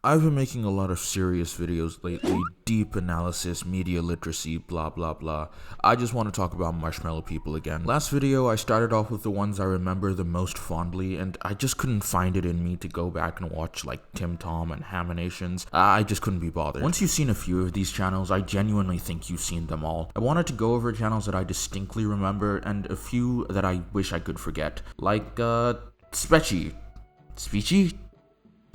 I've been making a lot of serious videos lately, deep analysis, media literacy, blah blah blah. I just want to talk about Marshmallow People again. Last video I started off with the ones I remember the most fondly, and I just couldn't find it in me to go back and watch like Tim Tom and Haminations. I just couldn't be bothered. Once you've seen a few of these channels, I genuinely think you've seen them all. I wanted to go over channels that I distinctly remember and a few that I wish I could forget. Like, Speecy. Speecy?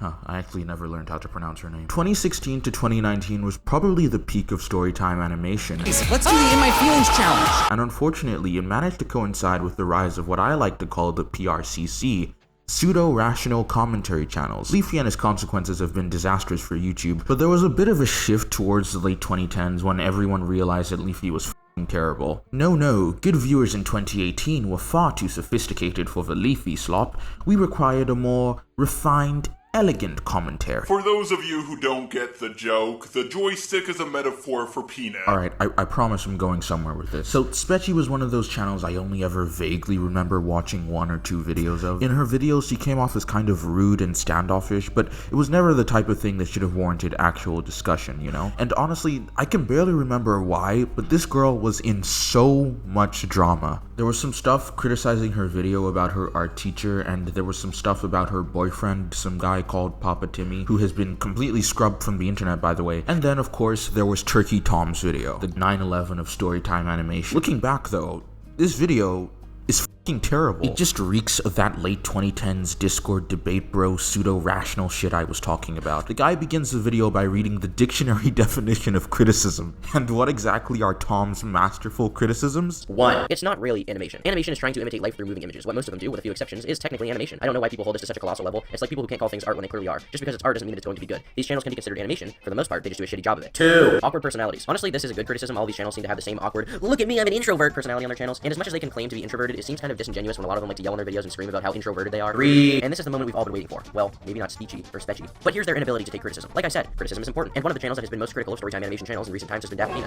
I actually never learned how to pronounce her name. 2016 to 2019 was probably the peak of Storytime animation. Let's do the In My Feelings challenge! And unfortunately, it managed to coincide with the rise of what I like to call the PRCC, pseudo-rational commentary channels. Leafy and his consequences have been disastrous for YouTube, but there was a bit of a shift towards the late 2010s when everyone realized that Leafy was f***ing terrible. No, good viewers in 2018 were far too sophisticated for the Leafy slop. We required a more refined, elegant commentary. For those of you who don't get the joke, the joystick is a metaphor for peanut. Alright, I promise I'm going somewhere with this. So, Speecy was one of those channels I only ever vaguely remember watching one or two videos of. In her videos, she came off as kind of rude and standoffish, but it was never the type of thing that should have warranted actual discussion, you know? And honestly, I can barely remember why, but this girl was in so much drama. There was some stuff criticizing her video about her art teacher, and there was some stuff about her boyfriend, some guy called Papa Timmy, who has been completely scrubbed from the internet, by the way. And then, of course, there was Turkey Tom's video, the 9/11 of Storytime animation. Looking back, though, this video is f***ing terrible. It just reeks of that late 2010s Discord debate bro pseudo-rational shit I was talking about. The guy begins the video by reading the dictionary definition of criticism. And what exactly are Tom's masterful criticisms? 1. It's not really animation. Animation is trying to imitate life through moving images. What most of them do, with a few exceptions, is technically animation. I don't know why people hold this to such a colossal level. It's like people who can't call things art when they clearly are. Just because it's art doesn't mean it's going to be good. These channels can be considered animation. For the most part, they just do a shitty job of it. 2. Awkward personalities. Honestly, this is a good criticism. All these channels seem to have the same awkward, look at me, I'm an introvert personality on their channels. And as much as they can claim to be introverted, it seems kind of disingenuous when a lot of them like to yell in their videos and scream about how introverted they are. 3. And this is the moment we've all been waiting for. Well, maybe not Speecy or Speecy, but here's their inability to take criticism. Like I said, criticism is important. And one of the channels that has been most critical of Storytime animation channels in recent times has been Daphne.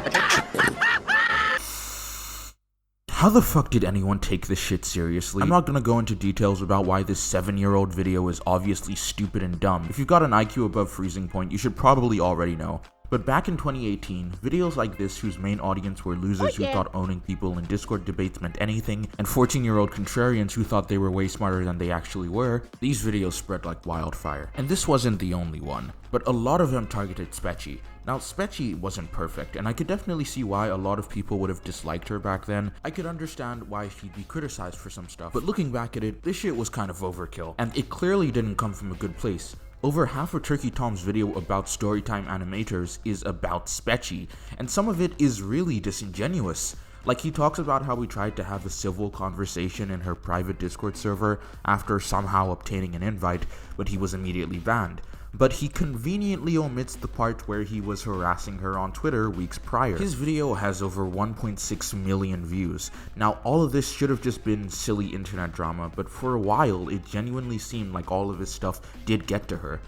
How the fuck did anyone take this shit seriously? I'm not gonna go into details about why this 7-year-old video is obviously stupid and dumb. If you've got an IQ above freezing point, you should probably already know. But back in 2018, videos like this whose main audience were losers who thought owning people in Discord debates meant anything, and 14-year-old contrarians who thought they were way smarter than they actually were, these videos spread like wildfire. And this wasn't the only one, but a lot of them targeted Speecy. Now, Speecy wasn't perfect, and I could definitely see why a lot of people would have disliked her back then. I could understand why she'd be criticized for some stuff, but looking back at it, this shit was kind of overkill, and it clearly didn't come from a good place. Over half of Turkey Tom's video about Storytime Animators is about Speecy, and some of it is really disingenuous. Like, he talks about how he tried to have a civil conversation in her private Discord server after somehow obtaining an invite, but he was immediately banned. But he conveniently omits the part where he was harassing her on Twitter weeks prior. His video has over 1.6 million views. Now, all of this should have just been silly internet drama, but for a while, it genuinely seemed like all of his stuff did get to her.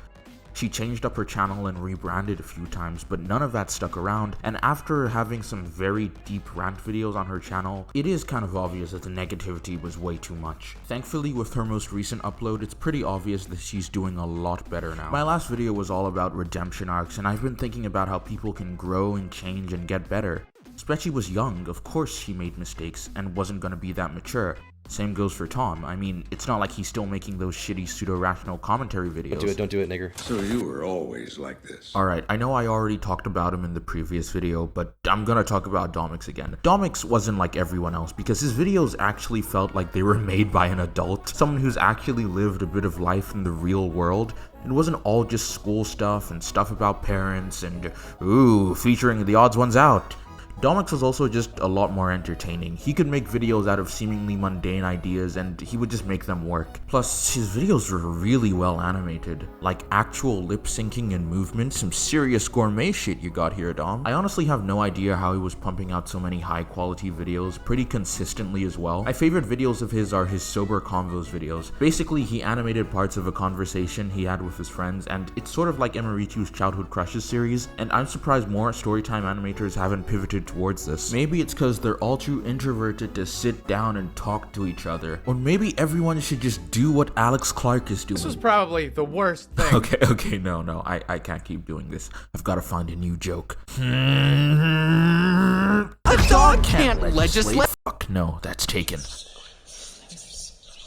She changed up her channel and rebranded a few times, but none of that stuck around, and after having some very deep rant videos on her channel, it is kind of obvious that the negativity was way too much. Thankfully, with her most recent upload, it's pretty obvious that she's doing a lot better now. My last video was all about redemption arcs, and I've been thinking about how people can grow and change and get better. Speecy was young, of course she made mistakes, and wasn't gonna be that mature. Same goes for Tom. I mean, it's not like he's still making those shitty pseudo-rational commentary videos. Don't do it, nigger. So you were always like this. Alright, I know I already talked about him in the previous video, but I'm gonna talk about Domix again. Domix wasn't like everyone else because his videos actually felt like they were made by an adult, someone who's actually lived a bit of life in the real world. It wasn't all just school stuff and stuff about parents and, ooh, featuring the odds ones out. Domix was also just a lot more entertaining. He could make videos out of seemingly mundane ideas and he would just make them work. Plus, his videos were really well animated. Like actual lip syncing and movement, some serious gourmet shit you got here, Dom. I honestly have no idea how he was pumping out so many high quality videos pretty consistently as well. My favorite videos of his are his sober convos videos. Basically, he animated parts of a conversation he had with his friends, and it's sort of like Emeritu's Childhood Crushes series, and I'm surprised more Storytime animators haven't pivoted towards this. Maybe it's because they're all too introverted to sit down and talk to each other. Or maybe everyone should just do what Alex Clark is doing. This was probably the worst thing. Okay, no, I can't keep doing this. I've got to find a new joke. A dog can't legislate. Fuck no, that's taken.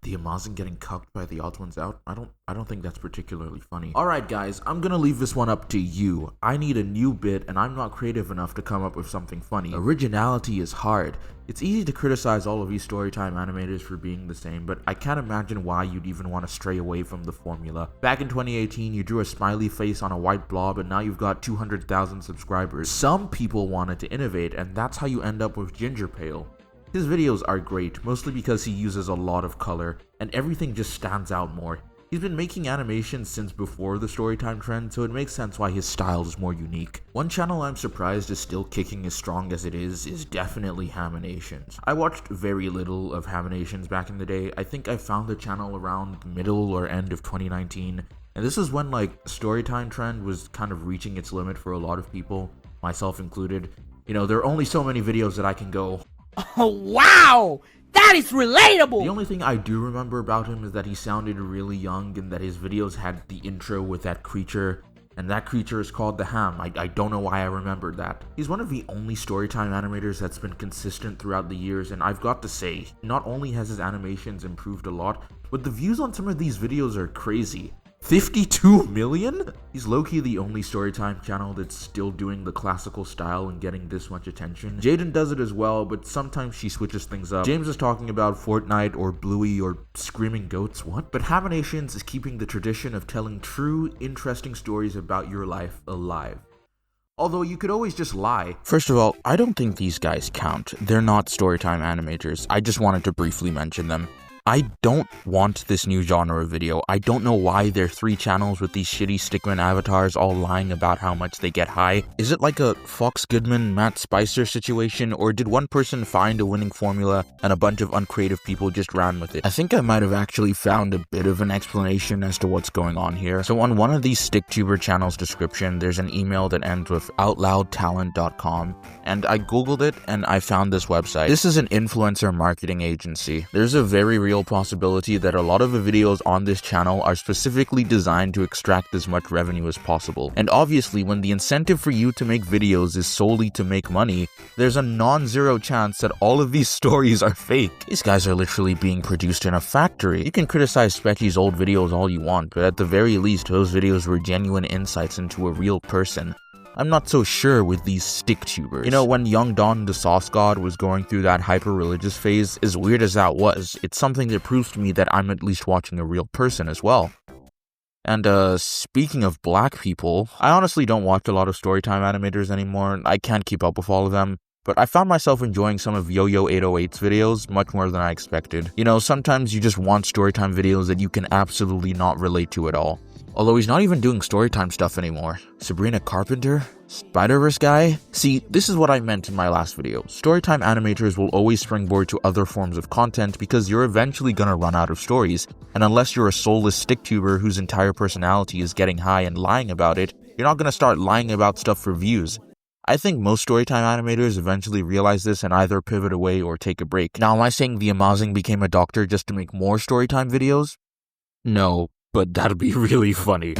The Amazon getting cucked by the odd ones out? I don't think that's particularly funny. Alright guys, I'm gonna leave this one up to you. I need a new bit and I'm not creative enough to come up with something funny. Originality is hard. It's easy to criticize all of these Storytime animators for being the same, but I can't imagine why you'd even want to stray away from the formula. Back in 2018, you drew a smiley face on a white blob and now you've got 200,000 subscribers. Some people wanted to innovate and that's how you end up with Ginger Pale. His videos are great, mostly because he uses a lot of color, and everything just stands out more. He's been making animations since before the Storytime trend, so it makes sense why his style is more unique. One channel I'm surprised is still kicking as strong as it is definitely Haminations. I watched very little of Haminations back in the day. I think I found the channel around middle or end of 2019, and this is when like Storytime trend was kind of reaching its limit for a lot of people, myself included. You know, there are only so many videos that I can go, Oh, wow! That is relatable! The only thing I do remember about him is that he sounded really young and that his videos had the intro with that creature, and that creature is called the Ham. I don't know why I remembered that. He's one of the only Storytime animators that's been consistent throughout the years, and I've got to say, not only has his animations improved a lot, but the views on some of these videos are crazy. 52 million? He's low-key the only Storytime channel that's still doing the classical style and getting this much attention. Jaden does it as well, but sometimes she switches things up. James is talking about Fortnite or Bluey or Screaming Goats, what? But Haminations is keeping the tradition of telling true, interesting stories about your life alive. Although you could always just lie. First of all, I don't think these guys count. They're not Storytime animators. I just wanted to briefly mention them. I don't want this new genre of video. I don't know why there are 3 channels with these shitty stickman avatars all lying about how much they get high. Is it like a Fox Goodman, Matt Spicer situation, or did one person find a winning formula and a bunch of uncreative people just ran with it? I think I might have actually found a bit of an explanation as to what's going on here. So on one of these StickTuber channels description, there's an email that ends with outloudtalent.com, and I googled it and I found this website. This is an influencer marketing agency. There's a very real possibility that a lot of the videos on this channel are specifically designed to extract as much revenue as possible. And obviously, when the incentive for you to make videos is solely to make money, there's a non-zero chance that all of these stories are fake. These guys are literally being produced in a factory. You can criticize Specky's old videos all you want, but at the very least, those videos were genuine insights into a real person. I'm not so sure with these StickTubers. You know, when Young Don the Sauce God was going through that hyper-religious phase, as weird as that was, it's something that proves to me that I'm at least watching a real person as well. And speaking of black people, I honestly don't watch a lot of Storytime animators anymore. I can't keep up with all of them. But I found myself enjoying some of Yo-Yo808's videos much more than I expected. You know, sometimes you just want Storytime videos that you can absolutely not relate to at all. Although he's not even doing Storytime stuff anymore. Sabrina Carpenter? Spider-Verse guy? See, this is what I meant in my last video. Storytime animators will always springboard to other forms of content because you're eventually gonna run out of stories. And unless you're a soulless StickTuber whose entire personality is getting high and lying about it, you're not gonna start lying about stuff for views. I think most Storytime animators eventually realize this and either pivot away or take a break. Now, am I saying the Amazing became a doctor just to make more Storytime videos? No, but that'd be really funny.